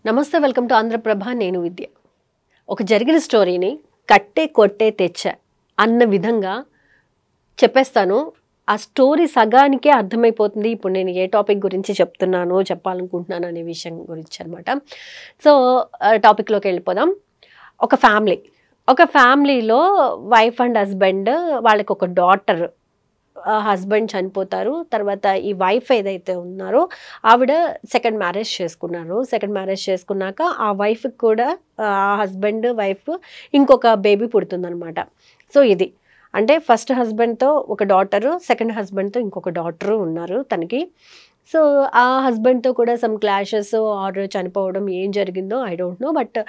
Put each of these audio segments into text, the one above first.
నమస్తే, welcome to Andhraprabha. నేను విద్య. ఒక జరిగిన స్టోరీని కట్టే కొట్టే తెచ్చా అన్న విధంగా చెప్పేస్తాను. ఆ స్టోరీ సగానికే అర్థమైపోతుంది ఇప్పుడు నేను ఏ టాపిక్ గురించి చెప్తున్నానో చెప్పాలనుకుంటున్నాను అనే విషయం గురించి అనమాట. సో టాపిక్లోకి వెళ్ళిపోదాం. ఒక ఫ్యామిలీలో వైఫ్ అండ్ హస్బెండ్, వాళ్ళకి ఒక డాటర్. హస్బెండ్ చనిపోతారు. తర్వాత ఈ వైఫ్ ఏదైతే ఉన్నారో ఆవిడ సెకండ్ మ్యారేజ్ చేసుకున్నారు. సెకండ్ మ్యారేజ్ చేసుకున్నాక ఆ వైఫ్కి కూడా ఆ హస్బెండ్ వైఫ్ ఇంకొక బేబీ పుడుతుందనమాట. సో ఇది అంటే ఫస్ట్ హస్బెండ్తో ఒక డాటరు, సెకండ్ హస్బెండ్తో ఇంకొక డాటరు ఉన్నారు తనకి. సో ఆ హస్బెండ్తో కూడా సమ్ క్లాషెస్ ఆర్ చనిపోవడం ఏం జరిగిందో ఐ డోంట్ నో. బట్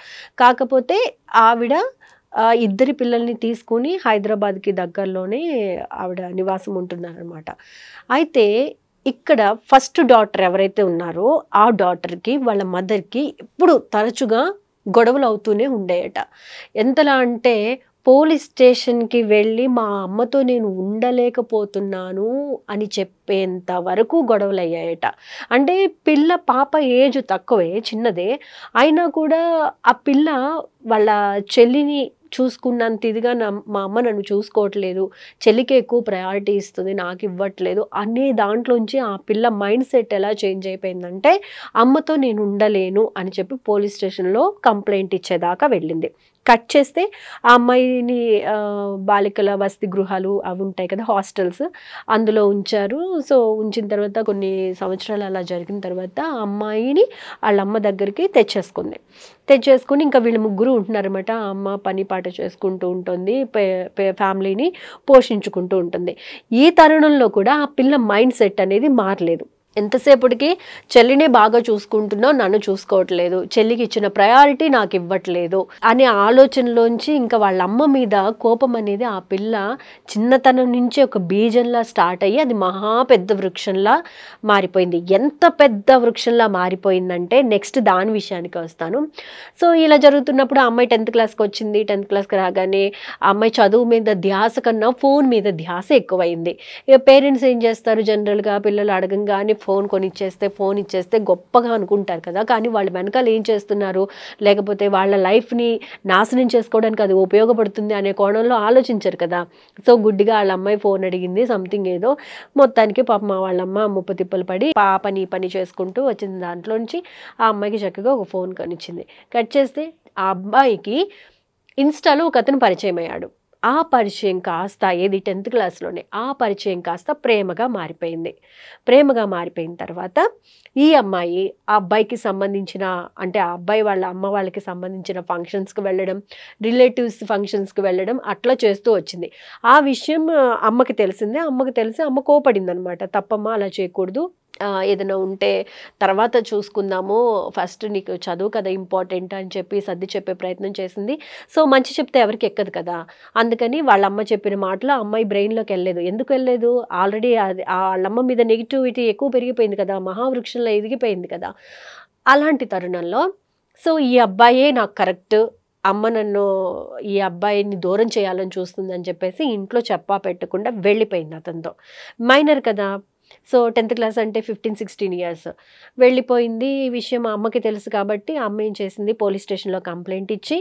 కాకపోతే ఆవిడ ఇద్దరి పిల్లల్ని తీసుకుని హైదరాబాద్కి దగ్గరలోనే ఆవిడ నివాసం ఉంటున్నారనమాట. అయితే ఇక్కడ ఫస్ట్ డాటర్ ఎవరైతే ఉన్నారో ఆ డాటర్కి వాళ్ళ మదర్కి ఎప్పుడు తరచుగా గొడవలు అవుతూనే ఉండేయట. ఎంతలా అంటే పోలీస్ స్టేషన్కి వెళ్ళి మా అమ్మతో నేను ఉండలేకపోతున్నాను అని చెప్పేంత వరకు గొడవలు అయ్యాయట. అంటే పాప ఏజ్ తక్కువే, చిన్నదే, అయినా కూడా ఆ పిల్ల వాళ్ళ చెల్లిని చూసుకున్నంత ఇదిగా మా అమ్మ నన్ను చూసుకోవట్లేదు, చెల్లికి ఎక్కువ ప్రయారిటీ ఇస్తుంది, నాకు ఇవ్వట్లేదు అనే దాంట్లోంచి ఆ పిల్ల మైండ్ సెట్ ఎలా చేంజ్ అయిపోయిందంటే అమ్మతో నేను ఉండలేను అని చెప్పి పోలీస్ స్టేషన్లో కంప్లైంట్ ఇచ్చేదాకా వెళ్ళింది. కట్ చేస్తే ఆ అమ్మాయిని బాలికల వసతి గృహాలు అవి ఉంటాయి కదా, హాస్టల్స్, అందులో ఉంచారు. సో ఉంచిన తర్వాత కొన్ని సంవత్సరాలు అలా జరిగిన తర్వాత ఆ అమ్మాయిని వాళ్ళ అమ్మ దగ్గరికి తెచ్చేసుకుని ఇంకా వీళ్ళు ముగ్గురు ఉంటున్నారన్నమాట. ఆ అమ్మ పని పాట చేసుకుంటూ ఉంటుంది, ఫ్యామిలీని పోషించుకుంటూ ఉంటుంది. ఈ తరుణంలో కూడా ఆ పిల్ల మైండ్ సెట్ అనేది మారలేదు. ఎంతసేపటికి చెల్లినే బాగా చూసుకుంటున్నావు, నన్ను చూసుకోవట్లేదు, చెల్లికి ఇచ్చిన ప్రయారిటీ నాకు ఇవ్వట్లేదు అనే ఆలోచనలోంచి ఇంకా వాళ్ళ అమ్మ మీద కోపం అనేది ఆ పిల్ల చిన్నతనం నుంచి ఒక బీజంలా స్టార్ట్ అయ్యి అది మహా పెద్ద వృక్షంలా మారిపోయింది. ఎంత పెద్ద వృక్షంలా మారిపోయిందంటే నెక్స్ట్ దాని విషయానికి వస్తాను. సో ఇలా జరుగుతున్నప్పుడు ఆ అమ్మాయి 10th క్లాస్కి వచ్చింది. 10th క్లాస్కి రాగానే ఆ అమ్మాయి చదువు మీద ధ్యాస కన్నా ఫోన్ మీద ధ్యాస ఎక్కువైంది. ఇక పేరెంట్స్ ఏం చేస్తారు, జనరల్గా పిల్లలు అడగంగానే ఫోన్ ఇచ్చేస్తే గొప్పగా అనుకుంటారు కదా. కానీ వాళ్ళు వెనకాల ఏం చేస్తున్నారు, లేకపోతే వాళ్ళ లైఫ్ని నాశనం చేసుకోవడానికి అది ఉపయోగపడుతుంది అనే కోణంలో ఆలోచించరు కదా. సో గుడ్డిగా వాళ్ళ అమ్మాయి ఫోన్ అడిగింది, సంథింగ్ ఏదో. మొత్తానికి పాపం వాళ్ళమ్మ ముప్పతిప్పలు పడి పాపని పని చేసుకుంటూ వచ్చిన దాంట్లోంచి ఆ అమ్మాయికి చక్కగా ఒక ఫోన్ కొనిచ్చింది. కట్ చేస్తే ఆ అబ్బాయికి ఇన్స్టాలో ఒక అతను పరిచయం అయ్యాడు. ఆ పరిచయం కాస్త 10th క్లాస్లోనే ఆ పరిచయం కాస్త ప్రేమగా మారిపోయిన తర్వాత ఈ అమ్మాయి ఆ అబ్బాయికి సంబంధించిన, అంటే ఆ అబ్బాయి వాళ్ళ అమ్మ వాళ్ళకి సంబంధించిన ఫంక్షన్స్కి వెళ్ళడం, రిలేటివ్స్ ఫంక్షన్స్కి వెళ్ళడం అట్లా చేస్తూ వచ్చింది. ఆ విషయం అమ్మకి తెలిసిందే. అమ్మకి తెలిసి అమ్మ కోపడింది అనమాట. తప్పమ్మా, అలా చేయకూడదు, ఏదైనా ఉంటే తర్వాత చూసుకుందాము, ఫస్ట్ నీకు చదువు కదా ఇంపార్టెంట్ అని చెప్పి సర్ది చెప్పే ప్రయత్నం చేసింది. సో మంచి చెప్తే ఎవరికి ఎక్కదు కదా, అందుకని వాళ్ళ అమ్మ చెప్పిన మాటలు ఆ అమ్మాయి బ్రెయిన్లోకి వెళ్ళలేదు. ఎందుకు వెళ్ళలేదు, ఆల్రెడీ అది వాళ్ళమ్మ మీద నెగిటివిటీ ఎక్కువ పెరిగిపోయింది కదా, మహావృక్షంలో ఎదిగిపోయింది కదా. అలాంటి తరుణంలో సో ఈ అబ్బాయే నాకు కరెక్ట్, అమ్మ నన్ను ఈ అబ్బాయిని దూరం చేయాలని చూస్తుందని చెప్పేసి ఇంట్లో చెప్పా పెట్టకుండా వెళ్ళిపోయింది అతనితో. మైనర్ కదా, సో 10th క్లాస్ అంటే 15-16 ఇయర్స్ వెళ్ళిపోయింది. ఈ విషయం మా అమ్మకి తెలుసు కాబట్టి అమ్మ ఏం చేసింది, పోలీస్ స్టేషన్లో కంప్లైంట్ ఇచ్చి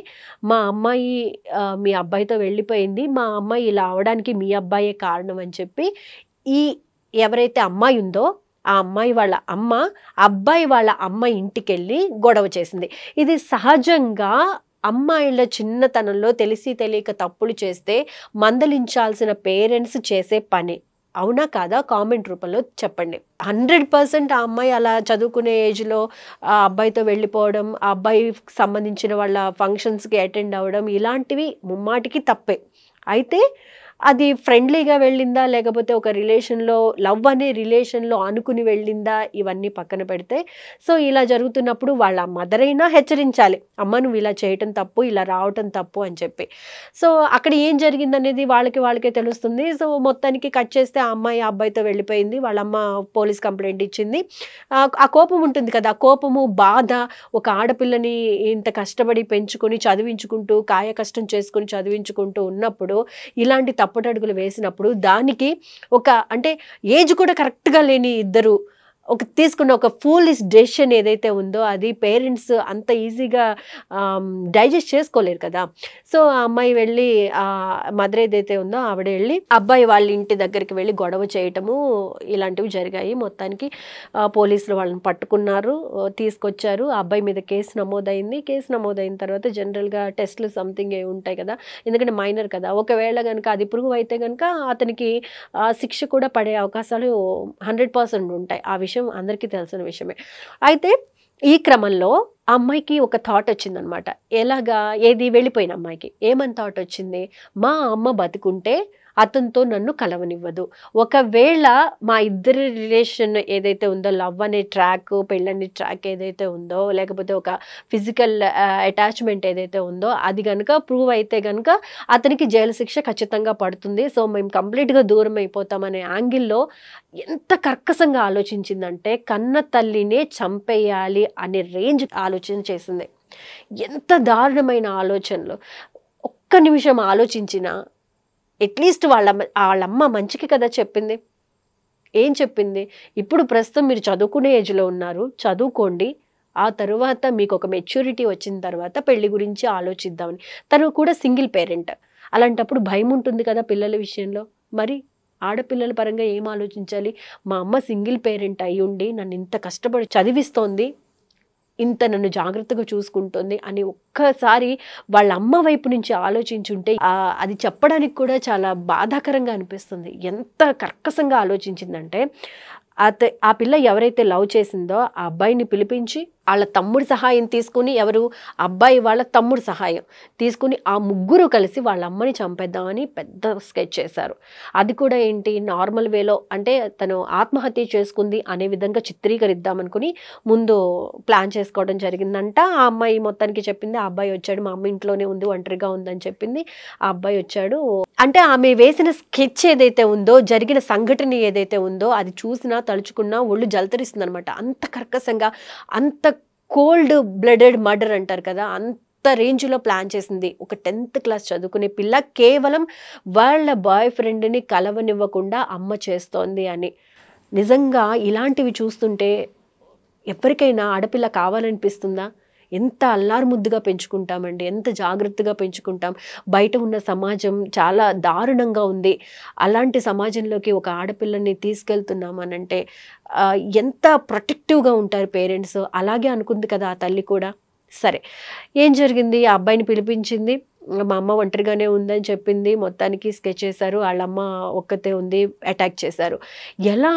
మా అమ్మాయి మీ అబ్బాయితో వెళ్ళిపోయింది, మా అమ్మాయి ఇలా అవడానికి మీ అబ్బాయే కారణం అని చెప్పి ఎవరైతే అమ్మాయి ఉందో ఆ అమ్మాయి వాళ్ళ అమ్మ అబ్బాయి వాళ్ళ అమ్మ ఇంటికి వెళ్ళి గొడవ చేసింది. ఇది సహజంగా అమ్మాయిల చిన్నతనంలో తెలిసి తెలియక తప్పులు చేస్తే మందలించాల్సిన పేరెంట్స్ చేసే పని. అవునా కాదా, కామెంట్ రూపంలో చెప్పండి. 100% ఆ అమ్మాయి అలా చదువుకునే ఏజ్లో ఆ అబ్బాయితో వెళ్ళిపోవడం, ఆ అబ్బాయికి సంబంధించిన వాళ్ళ ఫంక్షన్స్కి అటెండ్ అవ్వడం ఇలాంటివి ముమ్మాటికి తప్పే. అయితే అది ఫ్రెండ్లీగా వెళ్ళిందా, లేకపోతే ఒక రిలేషన్లో లవ్ అనే రిలేషన్లో అనుకుని వెళ్ళిందా, ఇవన్నీ పక్కన పెడితే సో ఇలా జరుగుతున్నప్పుడు వాళ్ళ మదర్ అయినా హెచ్చరించాలి, అమ్మ నువ్వు ఇలా చేయటం తప్పు, ఇలా రావటం తప్పు అని చెప్పి. సో అక్కడ ఏం జరిగిందనేది వాళ్ళకే తెలుస్తుంది. సో మొత్తానికి కట్ చేస్తే ఆ అమ్మాయి ఆ అబ్బాయితో వెళ్ళిపోయింది. వాళ్ళమ్మ పోలీస్ కంప్లైంట్ ఇచ్చింది. ఆ కోపం ఉంటుంది కదా, ఆ కోపము బాధ, ఒక ఆడపిల్లని ఇంత కష్టపడి పెంచుకొని చదివించుకుంటూ కాయ కష్టం చేసుకుని చదివించుకుంటూ ఉన్నప్పుడు ఇలాంటి తప్పటడుగులు వేసినప్పుడు దానికి ఒక అంటే ఏజ్ కూడా కరెక్ట్గా లేని ఇద్దరు తీసుకున్న ఒక ఫూలిష్ డెసిషన్ ఏదైతే ఉందో అది పేరెంట్స్ అంత ఈజీగా డైజెస్ట్ చేసుకోలేరు కదా. సో ఆ అమ్మాయి వెళ్ళి మదర్ ఏదైతే ఉందో ఆవిడ వెళ్ళి అబ్బాయి వాళ్ళ ఇంటి దగ్గరికి వెళ్ళి గొడవ చేయటము ఇలాంటివి జరిగాయి. మొత్తానికి పోలీసులు వాళ్ళని పట్టుకున్నారు, తీసుకొచ్చారు. ఆ అబ్బాయి మీద కేసు నమోదైంది. కేసు నమోదైన తర్వాత జనరల్గా టెస్ట్లు సంథింగ్ ఏ ఉంటాయి కదా, ఎందుకంటే మైనర్ కదా. ఒకవేళ కనుక అది ప్రూవ్ అయితే కనుక అతనికి శిక్ష కూడా పడే అవకాశాలు 100% ఉంటాయి. ఆ విషయం అందరికీ తెలిసిన విషయమే. అయితే ఈ క్రమంలో ఆ అమ్మాయికి ఒక థాట్ వచ్చిందనమాట. ఎలాగా, ఏది వెళ్ళిపోయిన అమ్మాయికి ఏమని థాట్ వచ్చింది, మా అమ్మ బతుకుంటే అతనితో నన్ను కలవనివ్వదు. ఒకవేళ మా ఇద్దరి రిలేషన్ ఏదైతే ఉందో, లవ్ అనే ట్రాక్, పెళ్ళని ట్రాక్ ఏదైతే ఉందో, లేకపోతే ఒక ఫిజికల్ అటాచ్మెంట్ ఏదైతే ఉందో అది కనుక ప్రూవ్ అయితే కనుక అతనికి జైలు శిక్ష ఖచ్చితంగా పడుతుంది. సో మేము కంప్లీట్గా దూరం అయిపోతామనే యాంగిల్లో ఎంత కర్కశంగా ఆలోచించిందంటే కన్న తల్లినే చంపేయాలి అనే రేంజ్ ఆలోచన చేసింది. ఎంత దారుణమైన ఆలోచనలు. ఒక్క నిమిషం ఆలోచించిన అట్లీస్ట్ వాళ్ళమ్మ మంచికి కదా చెప్పింది. ఏం చెప్పింది, ఇప్పుడు ప్రస్తుతం మీరు చదువుకునే ఏజ్లో ఉన్నారు, చదువుకోండి, ఆ తర్వాత మీకు ఒక మెచ్యూరిటీ వచ్చిన తర్వాత పెళ్లి గురించి ఆలోచిద్దామని. తను కూడా సింగిల్ పేరెంట్, అలాంటప్పుడు భయం ఉంటుంది కదా పిల్లల విషయంలో. మరి ఆడపిల్లల పరంగా ఏం ఆలోచించాలి, మా అమ్మ సింగిల్ పేరెంట్ అయి ఉండి నన్ను ఇంత కష్టపడి చదివిస్తోంది, ఇంత నన్ను జాగ్రత్తగా చూసుకుంటుంది అని ఒక్కసారి వాళ్ళ అమ్మ వైపు నుంచి ఆలోచించుంటే అది చెప్పడానికి కూడా చాలా బాధాకరంగా అనిపిస్తుంది. ఎంత కర్కశంగా ఆలోచించిందంటే ఆ పిల్ల ఎవరైతే లవ్ చేసిందో ఆ అబ్బాయిని పిలిపించి వాళ్ళ తమ్ముడి సహాయం తీసుకుని, ఎవరు అబ్బాయి వాళ్ళ తమ్ముడు సహాయం తీసుకుని ఆ ముగ్గురు కలిసి వాళ్ళ అమ్మని చంపేద్దామని పెద్ద స్కెచ్ చేశారు. అది కూడా ఏంటి, నార్మల్ వేలో, అంటే తను ఆత్మహత్య చేసుకుంది అనే విధంగా చిత్రీకరిద్దామనుకుని ముందు ప్లాన్ చేసుకోవడం జరిగిందంట. ఆ అమ్మాయి మొత్తానికి చెప్పింది, ఆ అబ్బాయి వచ్చాడు, మా అమ్మ ఇంట్లోనే ఉంది, ఒంటరిగా ఉందని చెప్పింది. ఆ అబ్బాయి వచ్చాడు. అంటే ఆమె వేసిన స్కెచ్ ఏదైతే ఉందో, జరిగిన సంఘటన ఏదైతే ఉందో అది చూసినా తలుచుకున్నా ఒళ్ళు జలతరిస్తుంది అనమాట. అంత కర్కశంగా, అంత కోల్డ్ బ్లడెడ్ మర్డర్ అంటారు కదా, అంత రేంజ్లో ప్లాన్ చేసింది. ఒక 10th క్లాస్ చదువుకునే పిల్ల కేవలం వాళ్ళ బాయ్ ఫ్రెండ్ని కలవనివ్వకుండా అమ్మ చేస్తోంది అని. నిజంగా ఇలాంటివి చూస్తుంటే ఎవరికైనా ఆడపిల్ల కావాలనిపిస్తుందా? ఎంత అల్లారు ముద్దుగా పెంచుకుంటామండి, ఎంత జాగ్రత్తగా పెంచుకుంటాం. బయట ఉన్న సమాజం చాలా దారుణంగా ఉంది. అలాంటి సమాజంలోకి ఒక ఆడపిల్లని తీసుకెళ్తున్నామనంటే ఎంత ప్రొటెక్టివ్గా ఉంటారు పేరెంట్స్. అలాగే అనుకుంది కదా ఆ తల్లి కూడా. సరే, ఏం జరిగింది, ఆ అబ్బాయిని పిలిపించింది. మా అమ్మ ఒంటరిగానే ఉందని చెప్పింది. మొత్తానికి స్కెచ్ చేశారు. వాళ్ళమ్మ ఒక్కతే ఉంది, అటాక్ చేశారు. ఎలా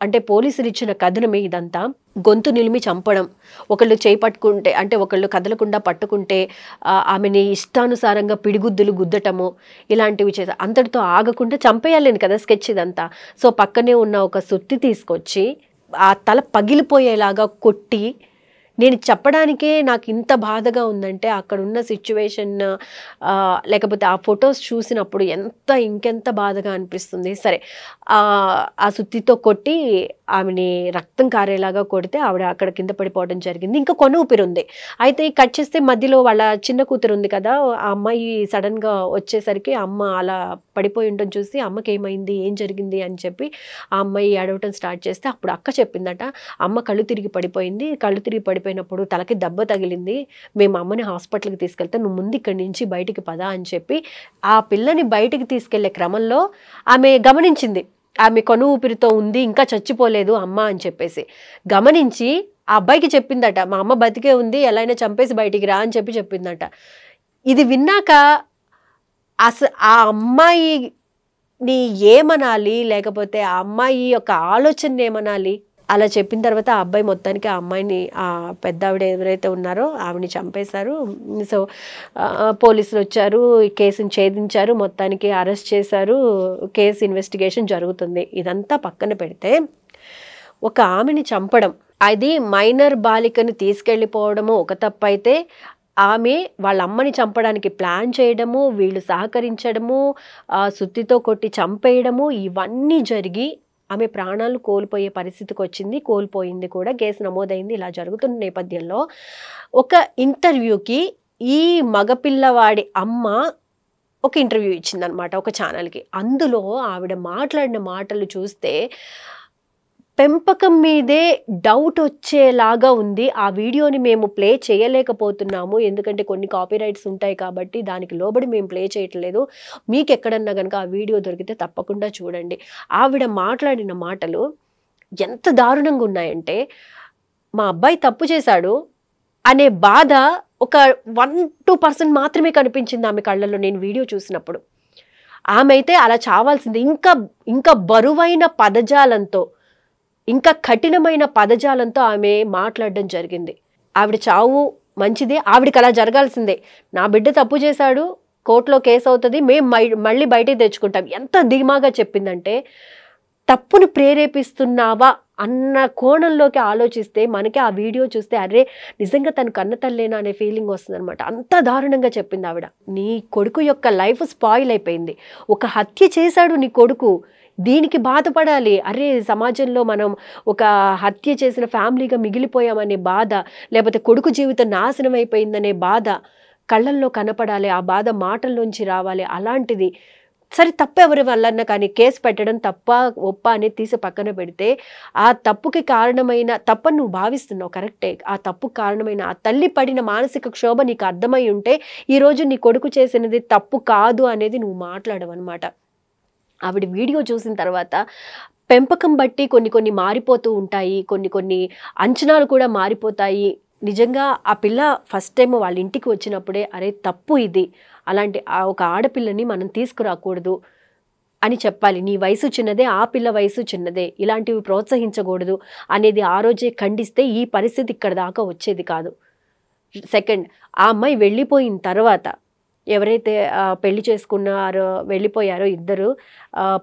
అంటే పోలీసులు ఇచ్చిన కథనమే ఇదంతా. గొంతు నిలిమి చంపడం, ఒకళ్ళు చేయి పట్టుకుంటే, అంటే ఒకళ్ళు కదలకుండా పట్టుకుంటే ఆమెని ఇష్టానుసారంగా పిడిగుద్దులు గుద్దటము, ఇలాంటివి చేశారు. అంతటితో ఆగకుండా చంపేయాలని కదా స్కెచ్ ఇదంతా. సో పక్కనే ఉన్న ఒక సుత్తి తీసుకొచ్చి ఆ తల పగిలిపోయేలాగా కొట్టి, నేను చెప్పడానికే నాకు ఇంత బాధగా ఉందంటే అక్కడున్న సిచ్యువేషన్, లేకపోతే ఆ ఫొటోస్ చూసినప్పుడు ఇంకెంత బాధగా అనిపిస్తుంది. సరే, ఆ సుత్తితో కొట్టి ఆమెని రక్తం కారేలాగా కొడితే ఆవిడ అక్కడ కింద పడిపోవడం జరిగింది. ఇంకా కొన ఊపిరి ఉంది. అయితే కట్ చేస్తే మధ్యలో వాళ్ళ చిన్న కూతురు ఉంది కదా, ఆ అమ్మాయి సడన్గా వచ్చేసరికి అమ్మ అలా పడిపోయి ఉండడం చూసి అమ్మకి ఏమైంది, ఏం జరిగింది అని చెప్పి ఆ అమ్మాయి అడవటం స్టార్ట్ చేస్తే అప్పుడు అక్క చెప్పిందట, అమ్మ కళ్ళు తిరిగి పడిపోయింది, కళ్ళు తిరిగి పడిపోయినప్పుడు తలకి దెబ్బ తగిలింది, మేము అమ్మని హాస్పిటల్కి తీసుకెళ్తే నువ్వు ముందు ఇక్కడి నుంచి బయటికి పదా అని చెప్పి ఆ పిల్లని బయటికి తీసుకెళ్లే క్రమంలో ఆమె గమనించింది, ఆమె కొను ఊపిరితో ఉంది, ఇంకా చచ్చిపోలేదు అమ్మ అని చెప్పేసి గమనించి ఆ అబ్బాయికి చెప్పిందట, మా అమ్మ బతికే ఉంది, ఎలా అయినా చంపేసి బయటికి రా అని చెప్పిందట. ఇది విన్నాక ఆ అమ్మాయిని ఏమనాలి, లేకపోతే ఆ అమ్మాయి యొక్క ఆలోచన ఏమనాలి? అలా చెప్పిన తర్వాత ఆ అబ్బాయి మొత్తానికి ఆ అమ్మాయిని, ఆ పెద్ద ఆవిడ ఎవరైతే ఉన్నారో ఆవిడని చంపేశారు. సో పోలీసులు వచ్చారు, ఈ కేసుని ఛేదించారు, మొత్తానికి అరెస్ట్ చేశారు, కేసు ఇన్వెస్టిగేషన్ జరుగుతుంది. ఇదంతా పక్కన పెడితే ఒక ఆమెని చంపడం, అది మైనర్ బాలికని తీసుకెళ్ళిపోవడము ఒక తప్పు అయితే, ఆమె వాళ్ళ అమ్మని చంపడానికి ప్లాన్ చేయడము, వీళ్ళు సహకరించడము, సుత్తితో కొట్టి చంపేయడము, ఇవన్నీ జరిగి ఆమె ప్రాణాలు కోల్పోయే పరిస్థితికి వచ్చింది, కోల్పోయింది కూడా. కేసు నమోదైంది. ఇలా జరుగుతున్న నేపథ్యంలో ఒక ఇంటర్వ్యూకి ఈ మగపిల్లవాడి అమ్మ ఒక ఇంటర్వ్యూ ఇచ్చిందనమాట ఒక ఛానల్కి. అందులో ఆవిడ మాట్లాడిన మాటలు చూస్తే పెంపకం మీదే డౌట్ వచ్చేలాగా ఉంది. ఆ వీడియోని మేము ప్లే చేయలేకపోతున్నాము. ఎందుకంటే కొన్ని కాపీరైట్స్ ఉంటాయి కాబట్టి దానికి లోబడి మేము ప్లే చేయట్లేదు. మీకెక్కడన్నా గనక ఆ వీడియో దొరికితే తప్పకుండా చూడండి. ఆవిడ మాట్లాడిన మాటలు ఎంత దారుణంగా ఉన్నాయంటే, మా అబ్బాయి తప్పు చేశాడు అనే బాధ ఒక 1-2% మాత్రమే కనిపించింది ఆమె కళ్ళల్లో నేను వీడియో చూసినప్పుడు. ఆమె అయితే అలా చావాల్సింది. ఇంకా బరువైన పదజాలంతో, ఇంకా కఠినమైన పదజాలంతో ఆమె మాట్లాడడం జరిగింది. ఆవిడ చావు మంచిదే, ఆవిడకి అలా జరగాల్సిందే. నా బిడ్డ తప్పు చేశాడు, కోర్టులో కేసు అవుతుంది, మేము మళ్ళీ బయటికి తెచ్చుకుంటాం. ఎంత ధీమాగా చెప్పిందంటే, తప్పును ప్రేరేపిస్తున్నావా అన్న కోణంలోకి ఆలోచిస్తే మనకి ఆ వీడియో చూస్తే అరే నిజంగా తను కన్న తల్లేనా అనే ఫీలింగ్ వస్తుంది అనమాట. అంత దారుణంగా చెప్పింది ఆవిడ. నీ కొడుకు యొక్క లైఫ్ స్పాయిల్ అయిపోయింది. ఒక హత్య చేశాడు నీ కొడుకు, దీనికి బాధపడాలి. అరే సమాజంలో మనం ఒక హత్య చేసిన ఫ్యామిలీగా మిగిలిపోయామనే బాధ, లేకపోతే కొడుకు జీవితం నాశనం అయిపోయిందనే బాధ కళ్ళల్లో కనపడాలి. ఆ బాధ మాటల్లోంచి రావాలి. అలాంటిది సరే తప్పెవరి వల్లన్నా కానీ కేసు పెట్టడం తప్ప ఒప్ప అనేది తీసి పక్కన పెడితే, ఆ తప్పుకి కారణమైన తప్పని నువ్వు భావిస్తున్నావు కరెక్టే. ఆ తప్పుకు కారణమైన ఆ తల్లి పడిన మానసిక క్షోభ నీకు అర్థమై ఉంటే ఈరోజు నీ కొడుకు చేసినది తప్పు కాదు అనేది నువ్వు మాట్లాడవన్నమాట. ఆవిడ వీడియో చూసిన తర్వాత పెంపకం బట్టి కొన్ని మారిపోతూ ఉంటాయి, కొన్ని అంచనాలు కూడా మారిపోతాయి. నిజంగా ఆ పిల్ల ఫస్ట్ టైం వాళ్ళ ఇంటికి వచ్చినప్పుడే అరే తప్పు ఇది, అలాంటి ఒక ఆడపిల్లని మనం తీసుకురాకూడదు అని చెప్పాలి. నీ వయసు చిన్నదే, ఆ పిల్ల వయసు చిన్నదే, ఇలాంటివి ప్రోత్సహించకూడదు అనేది ఆ రోజే ఖండిస్తే ఈ పరిస్థితి ఇక్కడ దాకా వచ్చేది కాదు. సెకండ్, ఆ అమ్మాయి వెళ్ళిపోయిన తర్వాత ఎవరైతే పెళ్లి చేసుకున్నారో వెళ్ళిపోయారో ఇద్దరు,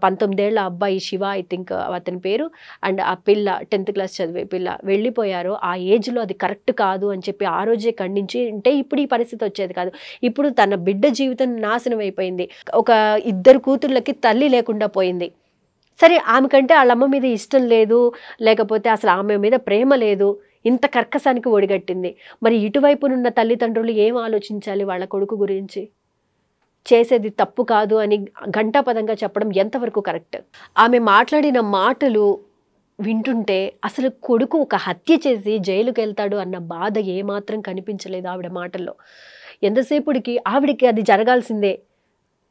19 ఏళ్ల అబ్బాయి శివ ఐ థింక్ అతని పేరు, అండ్ ఆ పిల్ల 10th క్లాస్ చదివే పిల్ల వెళ్ళిపోయారో, ఆ ఏజ్లో అది కరెక్ట్ కాదు అని చెప్పి ఆ రోజే ఖండించి ఉంటే ఇప్పుడు ఈ పరిస్థితి వచ్చేది కాదు. ఇప్పుడు తన బిడ్డ జీవితం నాశనం అయిపోయింది. ఒక 2 కూతుర్లకి తల్లి లేకుండా పోయింది. సరే ఆమెకంటే వాళ్ళ అమ్మ మీద ఇష్టం లేదు, లేకపోతే అసలు ఆమె మీద ప్రేమ లేదు, ఇంత కర్కసానికి ఒడిగట్టింది. మరి ఇటువైపునున్న తల్లిదండ్రులు ఏం ఆలోచించాలి వాళ్ళ కొడుకు గురించి? చేసేది తప్పు కాదు అని ఘంటాపదంగా చెప్పడం ఎంతవరకు కరెక్ట్? ఆమె మాట్లాడిన మాటలు వింటుంటే అసలు కొడుకు ఒక హత్య చేసి జైలుకి వెళ్తాడు అన్న బాధ ఏమాత్రం కనిపించలేదు ఆవిడ మాటల్లో. ఎంతసేపుడికి ఆవిడికి అది జరగాల్సిందే,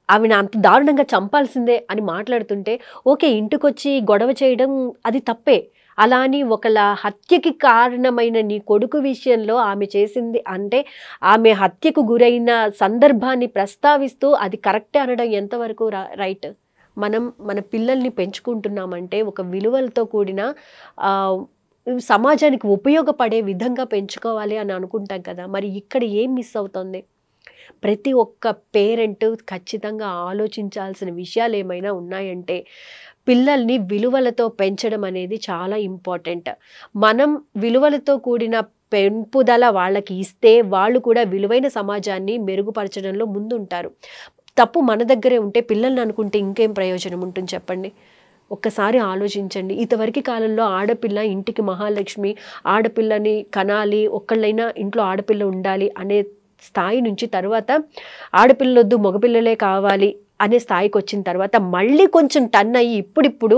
ఆవిడ అంత దారుణంగా చంపాల్సిందే అని మాట్లాడుతుంటే, ఓకే ఇంటికొచ్చి గొడవ చేయడం అది తప్పే. అలా అని ఒకళ్ళ హత్యకి కారణమైన నీ కొడుకు విషయంలో ఆమె చేసింది అంటే ఆమె హత్యకు గురైన సందర్భాన్ని ప్రస్తావిస్తూ అది కరెక్టే అనడం ఎంతవరకు రైట్? మనం మన పిల్లల్ని పెంచుకుంటున్నామంటే ఒక విలువలతో కూడిన సమాజానికి ఉపయోగపడే విధంగా పెంచుకోవాలి అని అనుకుంటాం కదా. మరి ఇక్కడ ఏం మిస్ అవుతుంది? ప్రతి ఒక్క పేరెంట్ ఖచ్చితంగా ఆలోచించాల్సిన విషయాలు ఏమైనా ఉన్నాయంటే, పిల్లల్ని విలువలతో పెంచడం అనేది చాలా ఇంపార్టెంట్. మనం విలువలతో కూడిన పెంపుదల వాళ్ళకి ఇస్తే వాళ్ళు కూడా విలువైన సమాజాన్ని మెరుగుపరచడంలో ముందుంటారు. తప్పు మన దగ్గరే ఉంటే పిల్లల్ని అనుకుంటే ఇంకేం ప్రయోజనం ఉంటుంది చెప్పండి? ఒక్కసారి ఆలోచించండి. ఇంతవరకు కాలంలో ఆడపిల్ల ఇంటికి మహాలక్ష్మి, ఆడపిల్లని కనాలి, ఒక్కళ్ళైనా ఇంట్లో ఆడపిల్ల ఉండాలి అనే స్థాయి నుంచి తర్వాత ఆడపిల్లొద్దు మగపిల్లలే కావాలి అనే స్థాయికి వచ్చిన తర్వాత మళ్ళీ కొంచెం టర్న్ అయ్యి ఇప్పుడిప్పుడు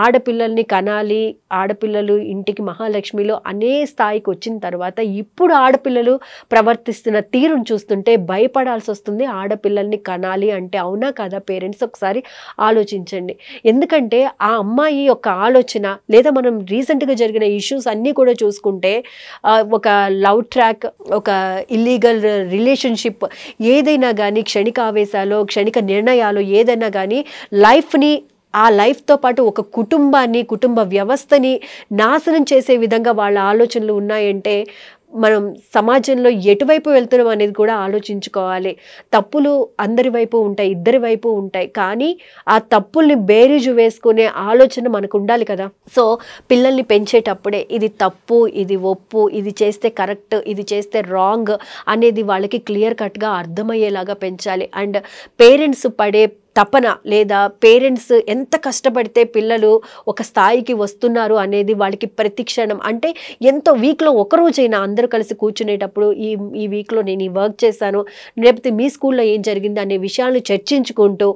ఆడపిల్లల్ని కనాలి, ఆడపిల్లలు ఇంటికి మహాలక్ష్మిలో అనే స్థాయికి వచ్చిన తర్వాత ఇప్పుడు ఆడపిల్లలు ప్రవర్తిస్తున్న తీరును చూస్తుంటే భయపడాల్సి వస్తుంది. ఆడపిల్లల్ని కనాలి అంటే అవునా కదా పేరెంట్స్? ఒకసారి ఆలోచించండి. ఎందుకంటే ఆ అమ్మాయి యొక్క ఆలోచన, లేదా మనం రీసెంట్గా జరిగిన ఇష్యూస్ అన్నీ కూడా చూసుకుంటే ఒక లవ్ ట్రాక్, ఒక ఇల్లీగల్ రిలేషన్షిప్ ఏదైనా కానీ క్షణికావేశాలు, క్షణిక నిర్ణయాలు ఏదైనా కానీ లైఫ్ని, ఆ లైఫ్తో పాటు ఒక కుటుంబాన్ని, కుటుంబ వ్యవస్థని నాశనం చేసే విధంగా వాళ్ళ ఆలోచనలు ఉన్నాయంటే మనం సమాజంలో ఎటువైపు వెళ్తున్నాం అనేది కూడా ఆలోచించుకోవాలి. తప్పులు అందరి వైపు ఉంటాయి, ఇద్దరి వైపు ఉంటాయి, కానీ ఆ తప్పుల్ని బేరీజు వేసుకునే ఆలోచన మనకు ఉండాలి కదా. సో పిల్లల్ని పెంచేటప్పుడే ఇది తప్పు, ఇది ఒప్పు, ఇది చేస్తే కరెక్ట్, ఇది చేస్తే రాంగ్ అనేది వాళ్ళకి క్లియర్ కట్గా అర్థమయ్యేలాగా పెంచాలి. అండ్ పేరెంట్స్ పడే తపన, లేదా పేరెంట్స్ ఎంత కష్టపడితే పిల్లలు ఒక స్థాయికి వస్తున్నారు అనేది వాళ్ళకి ప్రతి క్షణం, అంటే ఎంతో వీక్లో ఒకరోజైనా అందరూ కలిసి కూర్చునేటప్పుడు ఈ వీక్లో నేను ఈ వర్క్ చేశాను, లేకపోతే మీ స్కూల్లో ఏం జరిగింది అనే విషయాలను చర్చించుకుంటూ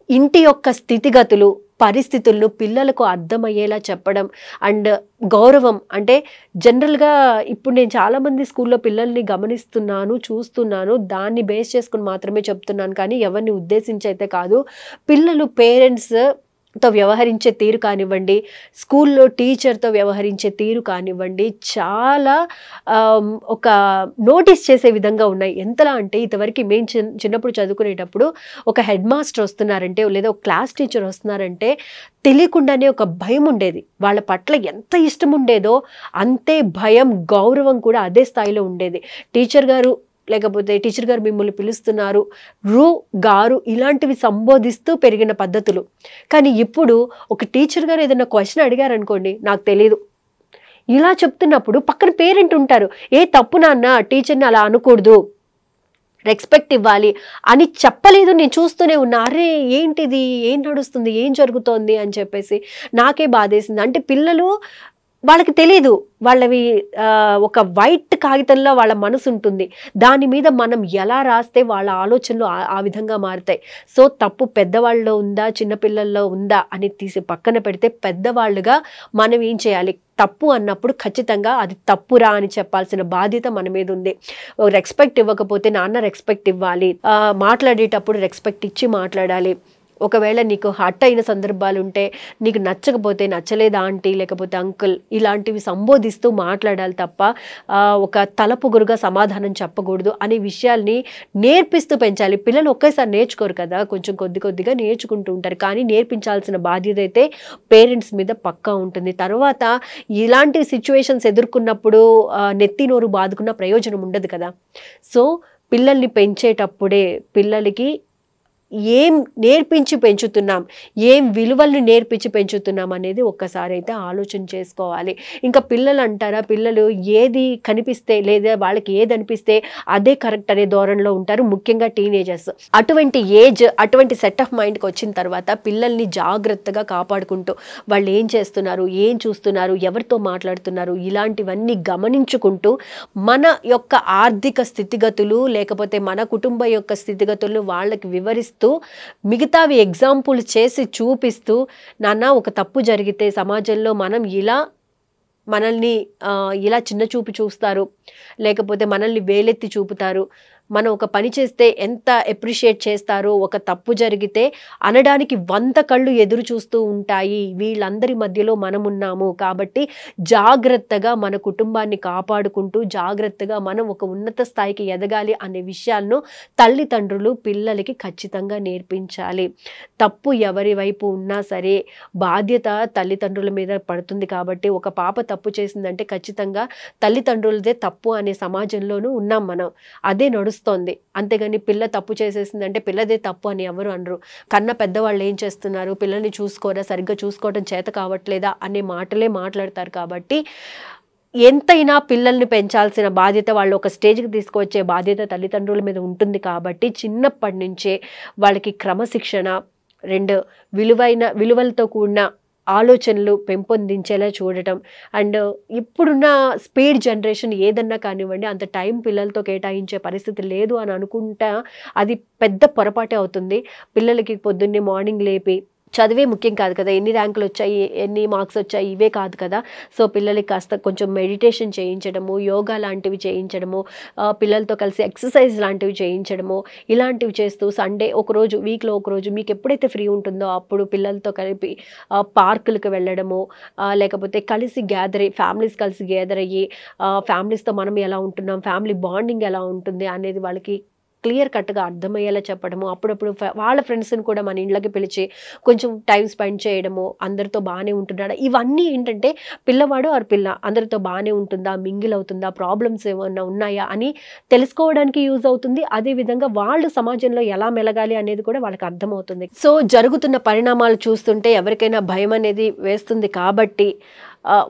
ఇంటి యొక్క స్థితిగతులు, పరిస్థితులను పిల్లలకు అర్థమయ్యేలా చెప్పడం అండ్ గౌరవం అంటే జనరల్‌గా ఇప్పుడు నేను చాలామంది స్కూల్‌లో పిల్లల్ని గమనిస్తున్నాను, చూస్తున్నాను. దాన్ని బేస్ చేసుకొని మాత్రమే చెప్తున్నాను కానీ ఎవరిని ఉద్దేశించి అయితే కాదు. పిల్లలు పేరెంట్స్‌తో వ్యవహరించే తీరు కానివ్వండి, స్కూల్‌లో టీచర్‌తో వ్యవహరించే తీరు కానివ్వండి, చాలా ఒక నోటీస్ చేసే విధంగా ఉన్నాయి. ఎంతలా అంటే ఇదివరకు మేము చిన్నప్పుడు చదువుకునేటప్పుడు ఒక హెడ్ మాస్టర్ వస్తున్నారంటే లేదా ఒక క్లాస్ టీచర్ వస్తున్నారంటే తెలియకుండానే ఒక భయం ఉండేది. వాళ్ళ పట్ల ఎంత ఇష్టం ఉండేదో అంతే భయం, గౌరవం కూడా అదే స్థాయిలో ఉండేది. టీచర్ గారు లేకపోతే టీచర్ గారు మిమ్మల్ని పిలుస్తున్నారు, గారు ఇలాంటివి సంబోధిస్తూ పెరిగిన పద్ధతులు. కానీ ఇప్పుడు ఒక టీచర్ గారు ఏదైనా క్వశ్చన్ అడిగారనుకోండి, నాకు తెలీదు ఇలా చెప్తున్నప్పుడు పక్కన పేరెంట్ ఉంటారు. ఏ తప్పు నాన్న, టీచర్ని అలా అనకూడదు, రెస్పెక్ట్ ఇవ్వాలి అని చెప్పలేదు. నేను చూస్తూనే ఉన్నా. అరే ఏంటిది, ఏం నడుస్తుంది, ఏం జరుగుతోంది అని చెప్పేసి నాకే బాధేసింది. అంటే పిల్లలు వాళ్ళకి తెలీదు. వాళ్ళవి ఒక వైట్ కాగితంలో వాళ్ళ మనసు ఉంటుంది. దాని మీద మనం ఎలా రాస్తే వాళ్ళ ఆలోచనలు ఆ విధంగా మారుతాయి. సో తప్పు పెద్దవాళ్ళలో ఉందా, చిన్నపిల్లల్లో ఉందా అని తీసి పక్కన పెడితే పెద్దవాళ్ళుగా మనం ఏం చేయాలి? తప్పు అన్నప్పుడు ఖచ్చితంగా అది తప్పురా అని చెప్పాల్సిన బాధ్యత మన మీద ఉంది. రెస్పెక్ట్ ఇవ్వకపోతే నాన్న రెస్పెక్ట్ ఇవ్వాలి. మాట్లాడేటప్పుడు రెస్పెక్ట్ ఇచ్చి మాట్లాడాలి. ఒకవేళ నీకు హర్ట్ అయిన సందర్భాలు ఉంటే, నీకు నచ్చకపోతే నచ్చలేదా ఆంటీ లేకపోతే అంకుల్ ఇలాంటివి సంబోధిస్తూ మాట్లాడాలి తప్ప ఒక తలపొగురుగా సమాధానం చెప్పకూడదు అనే విషయాల్ని నేర్పిస్తూ పెంచాలి. పిల్లలు ఒకేసారి నేర్చుకోరు కదా, కొంచెం కొద్దిగా నేర్చుకుంటూ ఉంటారు. కానీ నేర్పించాల్సిన బాధ్యత అయితే పేరెంట్స్ మీద పక్కా ఉంటుంది. తర్వాత ఇలాంటి సిచ్యువేషన్స్ ఎదుర్కొన్నప్పుడు నెత్తి నోరు బాదుకున్న ప్రయోజనం ఉండదు కదా. సో పిల్లల్ని పెంచేటప్పుడే పిల్లలకి ఏం నేర్పించి పెంచుతున్నాం, ఏం విలువల్ని నేర్పించి పెంచుతున్నాం అనేది ఒక్కసారి అయితే ఆలోచన చేసుకోవాలి. ఇంకా పిల్లలు అంటారా, పిల్లలు ఏది కనిపిస్తే లేదా వాళ్ళకి ఏది అనిపిస్తే అదే కరెక్ట్ అనే ధోరణిలో ఉంటారు. ముఖ్యంగా టీనేజర్స్. అటువంటి ఏజ్, అటువంటి సెట్ ఆఫ్ మైండ్కి వచ్చిన తర్వాత పిల్లల్ని జాగ్రత్తగా కాపాడుకుంటూ వాళ్ళు ఏం చేస్తున్నారు, ఏం చూస్తున్నారు, ఎవరితో మాట్లాడుతున్నారు ఇలాంటివన్నీ గమనించుకుంటూ మన యొక్క ఆర్థిక స్థితిగతులు లేకపోతే మన కుటుంబ యొక్క స్థితిగతులను వాళ్ళకి వివరిస్తూ మిగతావి ఎగ్జాంపుల్ చేసి చూపిస్తూ, నాన్న ఒక తప్పు జరిగితే సమాజంలో మనల్ని ఇలా చిన్న చూపు చూస్తారు, లేకపోతే మనల్ని వేలెత్తి చూపుతారు. మనం ఒక పని చేస్తే ఎంత అప్రిషియేట్ చేస్తారో, ఒక తప్పు జరిగితే అనడానికి 100 కళ్ళు ఎదురు చూస్తూ ఉంటాయి. వీళ్ళందరి మధ్యలో మనం ఉన్నాము కాబట్టి జాగ్రత్తగా మన కుటుంబాన్ని కాపాడుకుంటూ జాగ్రత్తగా మనం ఒక ఉన్నత స్థాయికి ఎదగాలి అనే విషయాలను తల్లిదండ్రులు పిల్లలకి ఖచ్చితంగా నేర్పించాలి. తప్పు ఎవరి వైపు ఉన్నా సరే బాధ్యత తల్లిదండ్రుల మీద పడుతుంది కాబట్టి ఒక పాప తప్పు చేసిందంటే ఖచ్చితంగా తల్లిదండ్రులదే తప్పు అనే సమాజంలోనూ ఉన్నాం మనం. అదే నడుస్తుంది. అంతేగాని పిల్ల తప్పు చేసేసిందంటే పిల్లదే తప్పు అని ఎవరు అనరు. కన్న పెద్దవాళ్ళు ఏం చేస్తున్నారు, పిల్లల్ని చూసుకోరా, సరిగ్గా చూసుకోవడం చేత కావట్లేదా అనే మాటలే మాట్లాడతారు. కాబట్టి ఎంతైనా పిల్లల్ని పెంచాల్సిన బాధ్యత, వాళ్ళు ఒక స్టేజ్కి తీసుకువచ్చే బాధ్యత తల్లిదండ్రుల మీద ఉంటుంది. కాబట్టి చిన్నప్పటి నుంచే వాళ్ళకి క్రమశిక్షణ, 2 విలువలతో కూడిన ఆలోచనలు పెంపొందించేలా చూడటం. అండ్ ఇప్పుడున్న స్పీడ్ జనరేషన్ ఏదన్నా కానివ్వండి, అంత టైం పిల్లలతో కేటాయించే పరిస్థితి లేదు అని అనుకుంటా అది పెద్ద పొరపాటే అవుతుంది. పిల్లలకి పొద్దున్నే మార్నింగ్ లేపి చదివే ముఖ్యం కాదు కదా, ఎన్ని ర్యాంకులు వచ్చాయి, ఎన్ని మార్క్స్ వచ్చాయి ఇవే కాదు కదా. సో పిల్లలకి కాస్త కొంచెం మెడిటేషన్ చేయించడము, యోగా లాంటివి చేయించడము, పిల్లలతో కలిసి ఎక్సర్సైజ్ లాంటివి చేయించడము, ఇలాంటివి చేస్తూ సండే ఒకరోజు, వీక్లో ఒకరోజు మీకు ఎప్పుడైతే ఫ్రీ ఉంటుందో అప్పుడు పిల్లలతో కలిపి పార్కులకు వెళ్ళడము, లేకపోతే కలిసి ఫ్యామిలీస్ కలిసి గ్యాదర్ అయ్యి ఫ్యామిలీస్తో మనం ఎలా ఉంటున్నాం, ఫ్యామిలీ బాండింగ్ ఎలా ఉంటుంది అనేది వాళ్ళకి క్లియర్ కట్గా అర్థమయ్యేలా చెప్పడము. అప్పుడప్పుడు వాళ్ళ ఫ్రెండ్స్ని కూడా మన ఇంట్లోకి పిలిచి కొంచెం టైం స్పెండ్ చేయడము, అందరితో బాగానే ఉంటున్నాడా, ఇవన్నీ ఏంటంటే పిల్లవాడు ఆర్ పిల్ల అందరితో బాగానే ఉంటుందా, మింగిల్ అవుతుందా, ప్రాబ్లమ్స్ ఏమన్నా ఉన్నాయా అని తెలుసుకోవడానికి యూజ్ అవుతుంది. అదేవిధంగా వాళ్ళు సమాజంలో ఎలా మెలగాలి అనేది కూడా వాళ్ళకి అర్థమవుతుంది. సో జరుగుతున్న పరిణామాలు చూస్తుంటే ఎవరికైనా భయం అనేది వేస్తుంది. కాబట్టి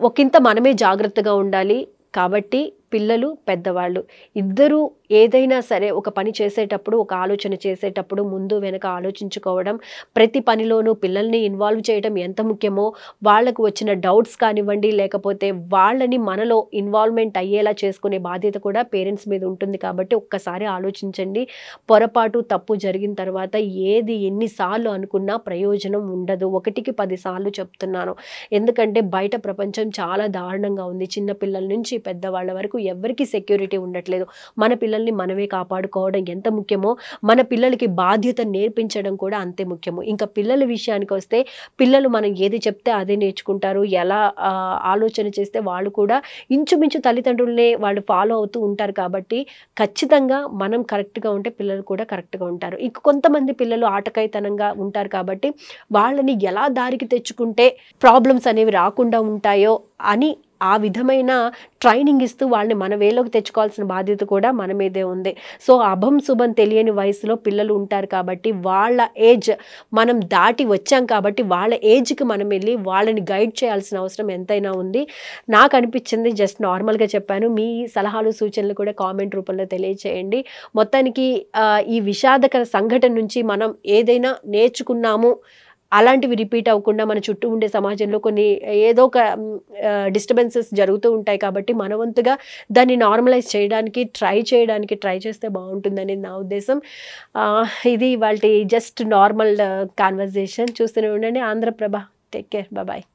ఒకంత మనమే జాగ్రత్తగా ఉండాలి. కాబట్టి పిల్లలు, పెద్దవాళ్ళు ఇద్దరూ ఏదైనా సరే ఒక పని చేసేటప్పుడు, ఒక ఆలోచన చేసేటప్పుడు ముందు వెనక ఆలోచించుకోవడం, ప్రతి పనిలోనూ పిల్లల్ని ఇన్వాల్వ్ చేయడం ఎంత ముఖ్యమో, వాళ్ళకు వచ్చిన డౌట్స్ కానివ్వండి, లేకపోతే వాళ్ళని మనలో ఇన్వాల్వ్‌మెంట్ అయ్యేలా చేసుకునే బాధ్యత కూడా పేరెంట్స్ మీద ఉంటుంది కాబట్టి ఒక్కసారి ఆలోచించండి. పొరపాటు, తప్పు జరిగిన తర్వాత ఏది ఎన్ని సార్లు అనుకున్నా ప్రయోజనం ఉండదు. 1కి 10 సార్లు చెప్తున్నాను. ఎందుకంటే బయట ప్రపంచం చాలా దారుణంగా ఉంది. చిన్న పిల్లల నుంచి పెద్దవాళ్ళ వరకు ఎవ్వరికీ సెక్యూరిటీ ఉండట్లేదు. మన పిల్లల్ని మనమే కాపాడుకోవడం ఎంత ముఖ్యమో, మన పిల్లలకి బాధ్యత నేర్పించడం కూడా అంతే ముఖ్యము. ఇంకా పిల్లల విషయానికొస్తే, పిల్లలు మనం ఏది చెప్తే అదే నేర్చుకుంటారు. ఎలా ఆలోచన చేస్తే వాళ్ళు కూడా ఇంచుమించు తల్లిదండ్రులనే వాళ్ళు ఫాలో అవుతూ ఉంటారు కాబట్టి, ఖచ్చితంగా మనం కరెక్ట్‌గా ఉంటే పిల్లలు కూడా కరెక్ట్‌గా ఉంటారు. ఇంక కొంతమంది పిల్లలు ఆటకాయితనంగా ఉంటారు కాబట్టి, వాళ్ళని ఎలా దారికి తెచ్చుకుంటే ప్రాబ్లమ్స్ అనేవి రాకుండా ఉంటాయో అని ఆ విధమైన ట్రైనింగ్ ఇస్తూ వాళ్ళని మన వేలోకి తెచ్చుకోవాల్సిన బాధ్యత కూడా మన మీదే ఉంది. సో, అభం శుభం తెలియని వయసులో పిల్లలు ఉంటారు కాబట్టి, వాళ్ళ ఏజ్ మనం దాటి వచ్చాం కాబట్టి, వాళ్ళ ఏజ్‌కి మనం వెళ్ళి వాళ్ళని గైడ్ చేయాల్సిన అవసరం ఎంతైనా ఉంది. నాకు అనిపించింది జస్ట్ నార్మల్‌గా చెప్పాను. మీ సలహాలు, సూచనలు కూడా కామెంట్ రూపంలో తెలియచేయండి. మొత్తానికి ఈ విషాదకర సంఘటన నుంచి మనం ఏదైనా నేర్చుకున్నాము, అలాంటివి రిపీట్ అవ్వకుండా మన చుట్టూ ఉండే సమాజంలో కొన్ని ఏదో ఒక డిస్టర్బెన్సెస్ జరుగుతూ ఉంటాయి కాబట్టి, మన వంతుగా దాన్ని నార్మలైజ్ చేయడానికి ట్రై చేస్తే బాగుంటుందనేది నా ఉద్దేశం. ఇది ఇవాల్టి జస్ట్ నార్మల్ కాన్వర్జేషన్. చూస్తూనే ఉండండి ఆంధ్రప్రభ. Take care. బాయ్.